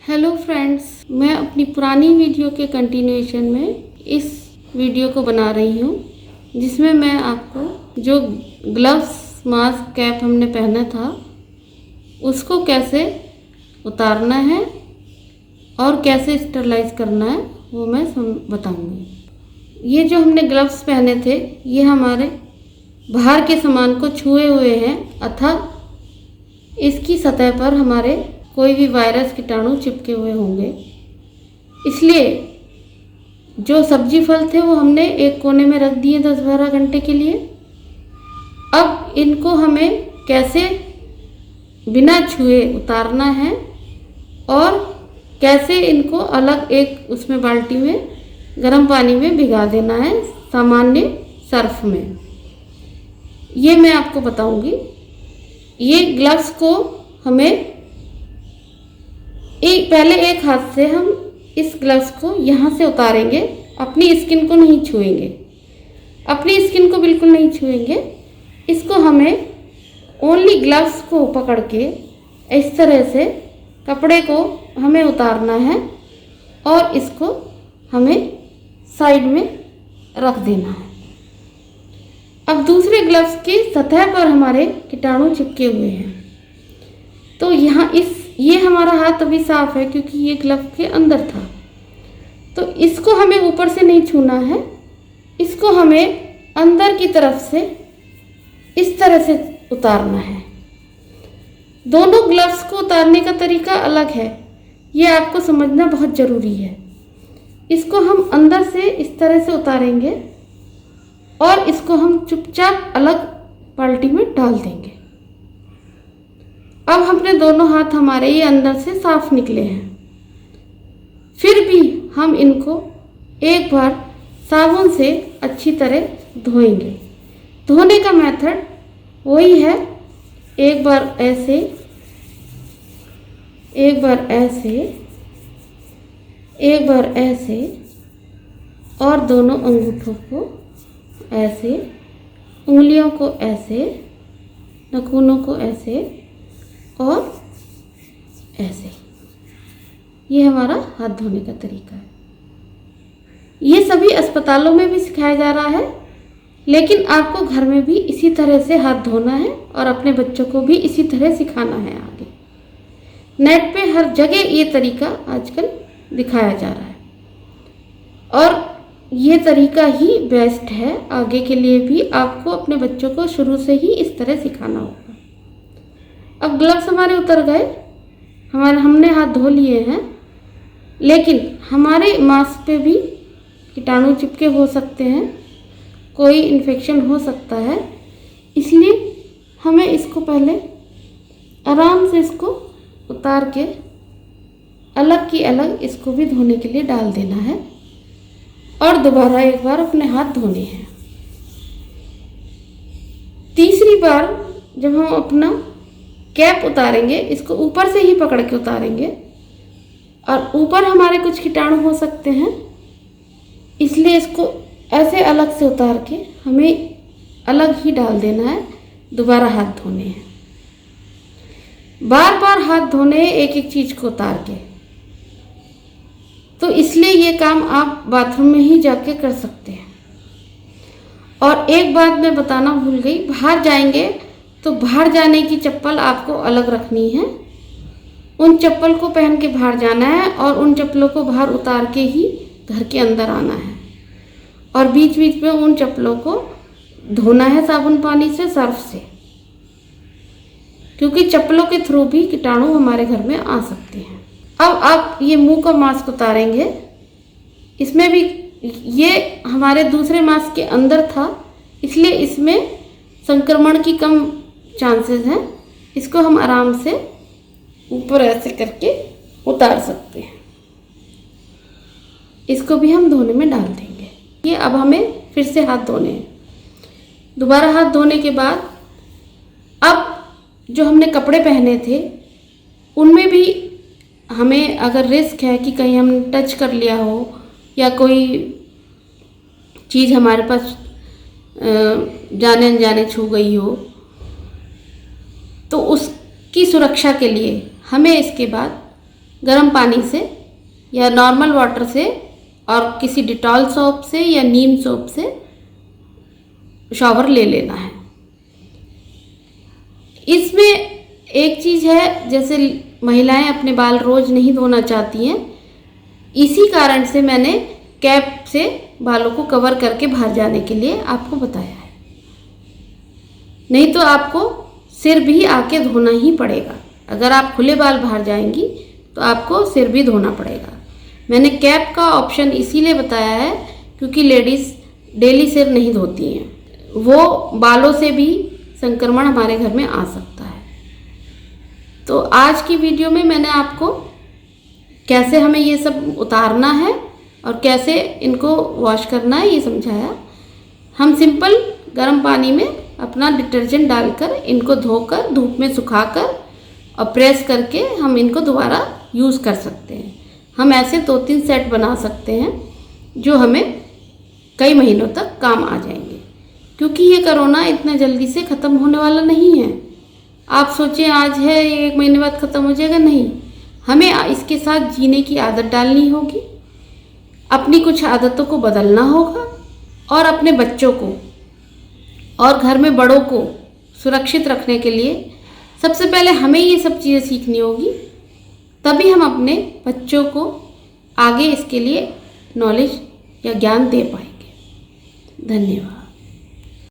Hello friends, मैं अपनी पुरानी वीडियो के कंटिन्यूएशन में इस वीडियो को बना रही हूँ, जिसमें मैं आपको जो ग्लव्स मास्क कैप हमने पहना था उसको कैसे उतारना है और कैसे स्टरलाइज करना है वो मैं बताऊँगी। ये जो हमने ग्लव्स पहने थे ये हमारे बाहर के सामान को छुए हुए हैं, अर्थात इसकी सतह पर हमारे कोई भी वायरस कीटाणु चिपके हुए होंगे। इसलिए जो सब्जी फल थे वो हमने एक कोने में रख दिए 10-12 घंटे के लिए। अब इनको हमें कैसे बिना छुए उतारना है और कैसे इनको अलग एक उसमें बाल्टी में गर्म पानी में भिगा देना है, सामान्य सर्फ में, ये मैं आपको बताऊंगी। ये ग्लव्स को हमें पहले एक हाथ से हम इस ग्लव्स को यहाँ से उतारेंगे, अपनी स्किन को नहीं छुएंगे, अपनी स्किन को बिल्कुल नहीं छुएंगे। इसको हमें ओनली ग्लव्स को पकड़ के इस तरह से कपड़े को हमें उतारना है और इसको हमें साइड में रख देना है। अब दूसरे ग्लव्स की सतह पर हमारे कीटाणु चिपके हुए हैं, तो यहाँ ये हमारा हाथ अभी साफ है क्योंकि ये ग्लव के अंदर था, तो इसको हमें ऊपर से नहीं छूना है, इसको हमें अंदर की तरफ से इस तरह से उतारना है। दोनों ग्लव्स को उतारने का तरीका अलग है, ये आपको समझना बहुत ज़रूरी है। इसको हम अंदर से इस तरह से उतारेंगे और इसको हम चुपचाप अलग बाल्टी में डाल देंगे। अब हमने दोनों हाथ हमारे ये अंदर से साफ निकले हैं, फिर भी हम इनको एक बार साबुन से अच्छी तरह धोएंगे। धोने का मेथड वही है, एक बार ऐसे, एक बार ऐसे, एक बार ऐसे और दोनों अंगूठों को ऐसे, उंगलियों को ऐसे, नाखूनों को ऐसे और ऐसे। ये हमारा हाथ धोने का तरीका है। ये सभी अस्पतालों में भी सिखाया जा रहा है, लेकिन आपको घर में भी इसी तरह से हाथ धोना है और अपने बच्चों को भी इसी तरह सिखाना है आगे। नेट पे हर जगह ये तरीका आजकल दिखाया जा रहा है और ये तरीका ही बेस्ट है। आगे के लिए भी आपको अपने बच्चों को शुरू से ही इस तरह सिखाना होगा। अब ग्लव्स हमारे उतर गए, हमने हाथ धो लिए हैं, लेकिन हमारे मास्क पे भी कीटाणु चिपके हो सकते हैं, कोई इन्फेक्शन हो सकता है, इसलिए हमें इसको पहले आराम से इसको उतार के अलग की अलग इसको भी धोने के लिए डाल देना है और दोबारा एक बार अपने हाथ धोने हैं। तीसरी बार जब हम अपना कैप उतारेंगे, इसको ऊपर से ही पकड़ के उतारेंगे और ऊपर हमारे कुछ कीटाणु हो सकते हैं, इसलिए इसको ऐसे अलग से उतार के हमें अलग ही डाल देना है। दोबारा हाथ धोने हैं, बार बार हाथ धोने हैं एक एक चीज़ को उतार के। तो इसलिए ये काम आप बाथरूम में ही जाके कर सकते हैं। और एक बात मैं बताना भूल गई, बाहर जाएंगे तो बाहर जाने की चप्पल आपको अलग रखनी है, उन चप्पल को पहन के बाहर जाना है और उन चप्पलों को बाहर उतार के ही घर के अंदर आना है और बीच बीच में उन चप्पलों को धोना है साबुन पानी से, सर्फ से, क्योंकि चप्पलों के थ्रू भी कीटाणु हमारे घर में आ सकते हैं। अब आप ये मुंह का मास्क उतारेंगे, इसमें भी ये हमारे दूसरे मास्क के अंदर था, इसलिए इसमें संक्रमण की कम चांसेस हैं। इसको हम आराम से ऊपर ऐसे करके उतार सकते हैं। इसको भी हम धोने में डाल देंगे। ये अब हमें फिर से हाथ धोने हैं। दोबारा हाथ धोने के बाद अब जो हमने कपड़े पहने थे उनमें भी हमें अगर रिस्क है कि कहीं हम टच कर लिया हो या कोई चीज़ हमारे पास जाने अनजाने छू गई हो, तो उसकी सुरक्षा के लिए हमें इसके बाद गर्म पानी से या नॉर्मल वाटर से और किसी डिटॉल सोप से या नीम सोप से शॉवर ले लेना है। इसमें एक चीज़ है, जैसे महिलाएं अपने बाल रोज़ नहीं धोना चाहती हैं, इसी कारण से मैंने कैप से बालों को कवर करके बाहर जाने के लिए आपको बताया है। नहीं तो आपको सिर भी आके धोना ही पड़ेगा। अगर आप खुले बाल बाहर जाएंगी तो आपको सिर भी धोना पड़ेगा। मैंने कैप का ऑप्शन इसीलिए बताया है क्योंकि लेडीज़ डेली सिर नहीं धोती हैं, वो बालों से भी संक्रमण हमारे घर में आ सकता है। तो आज की वीडियो में मैंने आपको कैसे हमें ये सब उतारना है और कैसे इनको वॉश करना है ये समझाया। हम सिंपल गर्म पानी में अपना डिटर्जेंट डालकर इनको धोकर धूप में सुखाकर और प्रेस करके हम इनको दोबारा यूज़ कर सकते हैं। हम ऐसे 2-3 सेट बना सकते हैं जो हमें कई महीनों तक काम आ जाएंगे, क्योंकि ये कोरोना इतना जल्दी से ख़त्म होने वाला नहीं है। आप सोचें आज है 1 महीने बाद ख़त्म हो जाएगा, नहीं। हमें इसके साथ जीने की आदत डालनी होगी, अपनी कुछ आदतों को बदलना होगा और अपने बच्चों को और घर में बड़ों को सुरक्षित रखने के लिए सबसे पहले हमें ये सब चीज़ें सीखनी होगी, तभी हम अपने बच्चों को आगे इसके लिए नॉलेज या ज्ञान दे पाएंगे। धन्यवाद।